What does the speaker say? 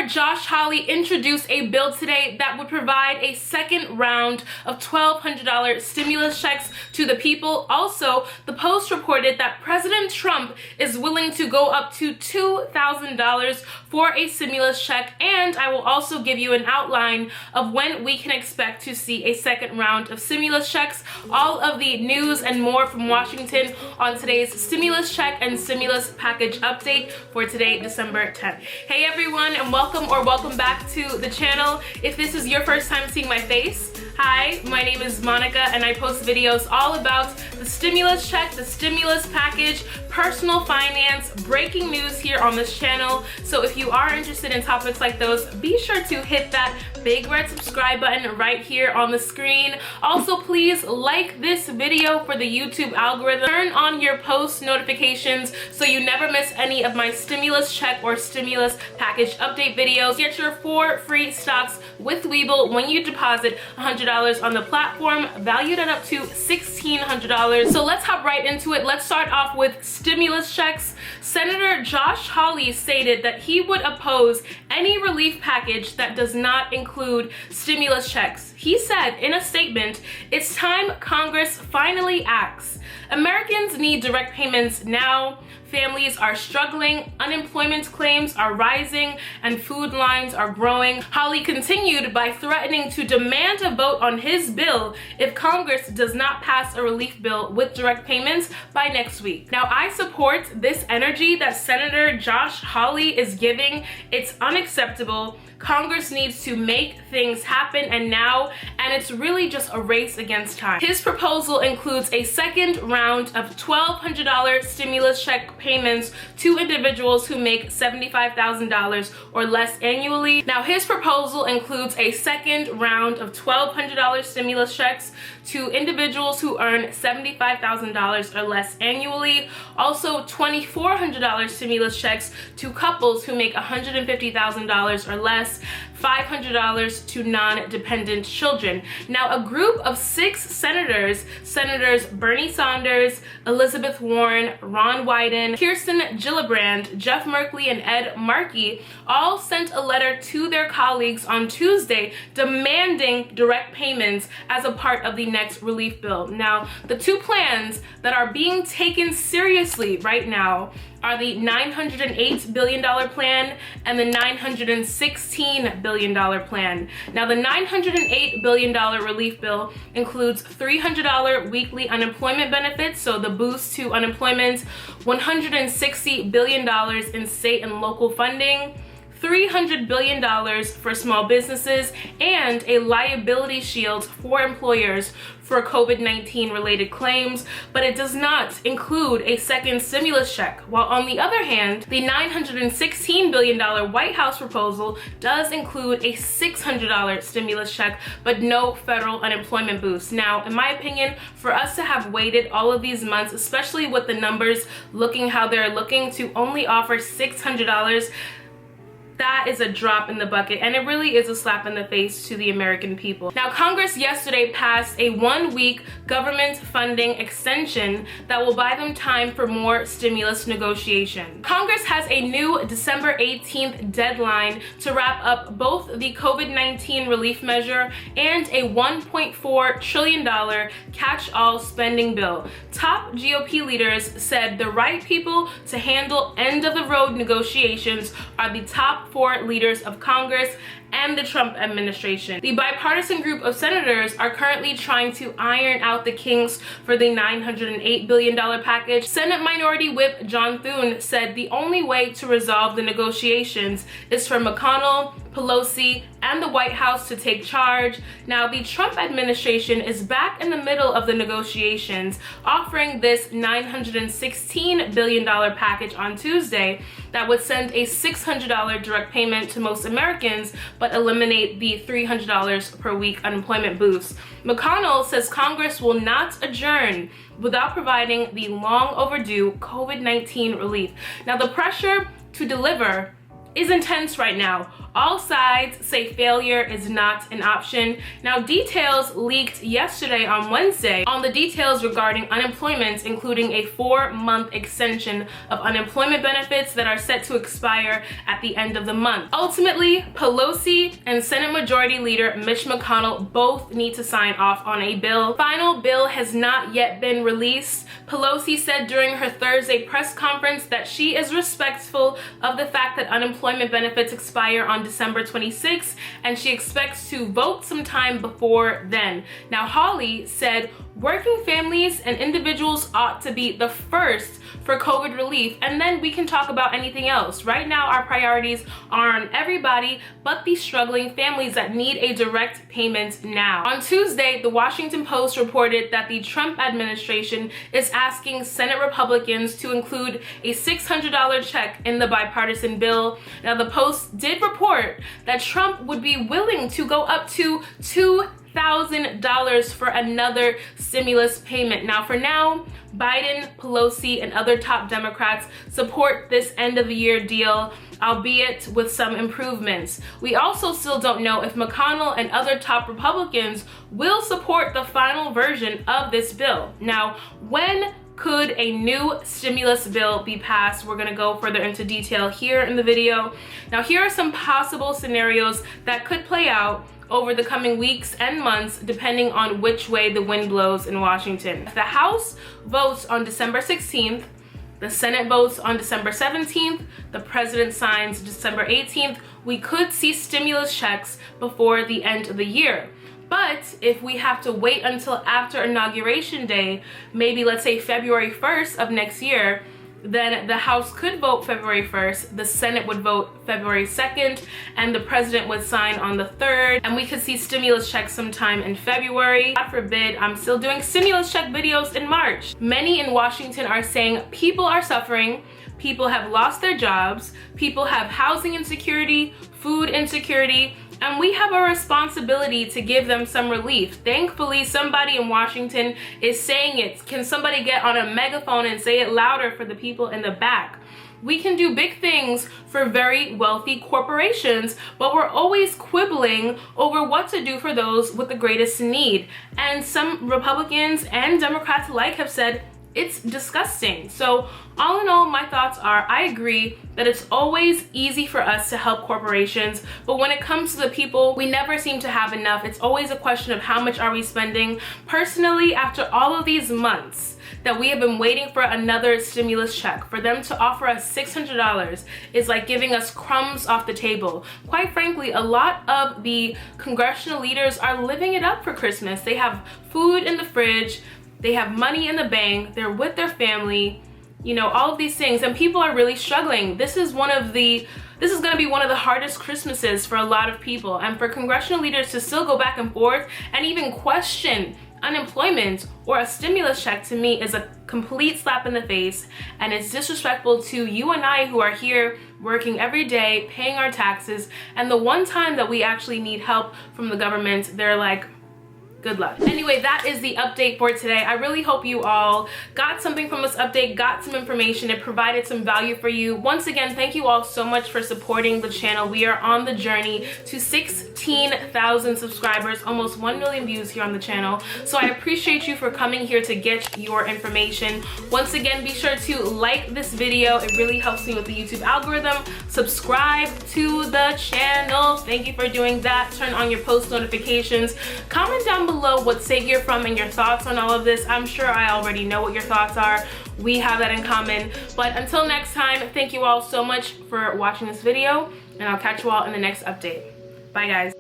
Senator Josh Hawley introduced a bill today that would provide a second round of $1,200 stimulus checks to the people. Also, the Post reported that President Trump is willing to go up to $2,000 for a stimulus check, and I will also give you an outline of when we can expect to see a second round of stimulus checks. All of the news and more from Washington on today's stimulus check and stimulus package update for today, December 10th. Hey everyone, and welcome back to the channel. If this is your first time seeing my face, hi, my name is Monica and I post videos all about the stimulus check, the stimulus package, personal finance, breaking news here on this channel. So if you are interested in topics like those, be sure to hit that big red subscribe button right here on the screen. Also, please like this video for the YouTube algorithm. Turn on your post notifications so you never miss any of my stimulus check or stimulus package update videos. Get your 4 free stocks with Webull when you deposit $100 on the platform, valued at up to $1,600. So let's hop right into it. Let's start off with stimulus checks. Senator Josh Hawley stated that he would oppose any relief package that does not include stimulus checks. He said in a statement, "It's time Congress finally acts. Americans need direct payments now. Families are struggling, unemployment claims are rising, and food lines are growing." Hawley continued by threatening to demand a vote on his bill if Congress does not pass a relief bill with direct payments by next week. Now, I support this energy that Senator Josh Hawley is giving. It's unacceptable. Congress needs to make things happen, and now, and it's really just a race against time. His proposal includes a second round of $1,200 stimulus check payments to individuals who make $75,000 or less annually. Now, his proposal includes a second round of $1,200 stimulus checks to individuals who earn $75,000 or less annually. Also, $2,400 stimulus checks to couples who make $150,000 or less. $500 to non-dependent children. Now, a group of 6 senators Bernie Sanders, Elizabeth Warren, Ron Wyden, Kirsten Gillibrand, Jeff Merkley, and Ed Markey all sent a letter to their colleagues on Tuesday demanding direct payments as a part of the next relief bill. Now, the 2 plans that are being taken seriously right now are the $908 billion plan and the $916 billion plan. Now, the $908 billion relief bill includes $300 weekly unemployment benefits, so the boost to unemployment, $160 billion in state and local funding, $300 billion for small businesses, and a liability shield for employers for COVID-19 related claims, but it does not include a second stimulus check. While on the other hand, the $916 billion White House proposal does include a $600 stimulus check, but no federal unemployment boost. Now, in my opinion, for us to have waited all of these months, especially with the numbers looking how they're looking, to only offer $600, that is a drop in the bucket, and it really is a slap in the face to the American people. Now, Congress yesterday passed a 1-week government funding extension that will buy them time for more stimulus negotiation. Congress has a new December 18th deadline to wrap up both the COVID-19 relief measure and a $1.4 trillion catch-all spending bill. Top GOP leaders said the right people to handle end-of-the-road negotiations are the top 4 leaders of Congress and the Trump administration. The bipartisan group of senators are currently trying to iron out the kinks for the $908 billion package. Senate Minority Whip John Thune said the only way to resolve the negotiations is for McConnell, Pelosi, and the White House to take charge. Now, the Trump administration is back in the middle of the negotiations, offering this $916 billion package on Tuesday that would send a $600 direct payment to most Americans, but eliminate the $300 per week unemployment boost. McConnell says Congress will not adjourn without providing the long overdue COVID-19 relief. Now, the pressure to deliver is intense right now. All sides say failure is not an option. Now, details leaked yesterday on Wednesday on the details regarding unemployment, including a 4-month extension of unemployment benefits that are set to expire at the end of the month. Ultimately, Pelosi and Senate Majority Leader Mitch McConnell both need to sign off on a bill. Final bill has not yet been released. Pelosi said during her Thursday press conference that she is respectful of the fact that unemployment benefits expire on December 26th, and she expects to vote sometime before then. Now, Hawley said working families and individuals ought to be the first for COVID relief, and then we can talk about anything else. Right now, our priorities are on everybody but the struggling families that need a direct payment now. On Tuesday, the Washington Post reported that the Trump administration is asking Senate Republicans to include a $600 check in the bipartisan bill. Now, the Post did report that Trump would be willing to go up to $2,000 for another stimulus payment. Now, for now, Biden, Pelosi, and other top Democrats support this end-of-the-year deal, albeit with some improvements. We also still don't know if McConnell and other top Republicans will support the final version of this bill. Now, when could a new stimulus bill be passed? We're gonna go further into detail here in the video. Now, here are some possible scenarios that could play out over the coming weeks and months, depending on which way the wind blows in Washington. If the House votes on December 16th, the Senate votes on December 17th, the President signs December 18th, we could see stimulus checks before the end of the year. But if we have to wait until after Inauguration Day, maybe let's say February 1st of next year, then the House could vote February 1st, the Senate would vote February 2nd, and the President would sign on the 3rd, and we could see stimulus checks sometime in February. God forbid, I'm still doing stimulus check videos in March. Many in Washington are saying people are suffering, people have lost their jobs, people have housing insecurity, food insecurity, and we have a responsibility to give them some relief. Thankfully, somebody in Washington is saying it. Can somebody get on a megaphone and say it louder for the people in the back? We can do big things for very wealthy corporations, but we're always quibbling over what to do for those with the greatest need. And some Republicans and Democrats alike have said, it's disgusting. So all in all, my thoughts are, I agree that it's always easy for us to help corporations, but when it comes to the people, we never seem to have enough. It's always a question of how much are we spending. Personally, after all of these months that we have been waiting for another stimulus check, for them to offer us $600 is like giving us crumbs off the table. Quite frankly, a lot of the congressional leaders are living it up for Christmas. They have food in the fridge, they have money in the bank, they're with their family, you know, all of these things, and people are really struggling. This is gonna be one of the hardest Christmases for a lot of people, and for congressional leaders to still go back and forth and even question unemployment or a stimulus check, to me is a complete slap in the face, and it's disrespectful to you and I who are here working every day, paying our taxes, and the one time that we actually need help from the government, they're like, good luck. Anyway, that is the update for today. I really hope you all got something from this update, got some information, it provided some value for you. Once again, thank you all so much for supporting the channel. We are on the journey to 16,000 subscribers, almost 1 million views here on the channel. So I appreciate you for coming here to get your information. Once again, be sure to like this video. It really helps me with the YouTube algorithm. Subscribe to the channel. Thank you for doing that. Turn on your post notifications. Comment down below what state you're from and your thoughts on all of this. I'm sure I already know what your thoughts are. We have that in common. But until next time, thank you all so much for watching this video, and I'll catch you all in the next update. Bye, guys.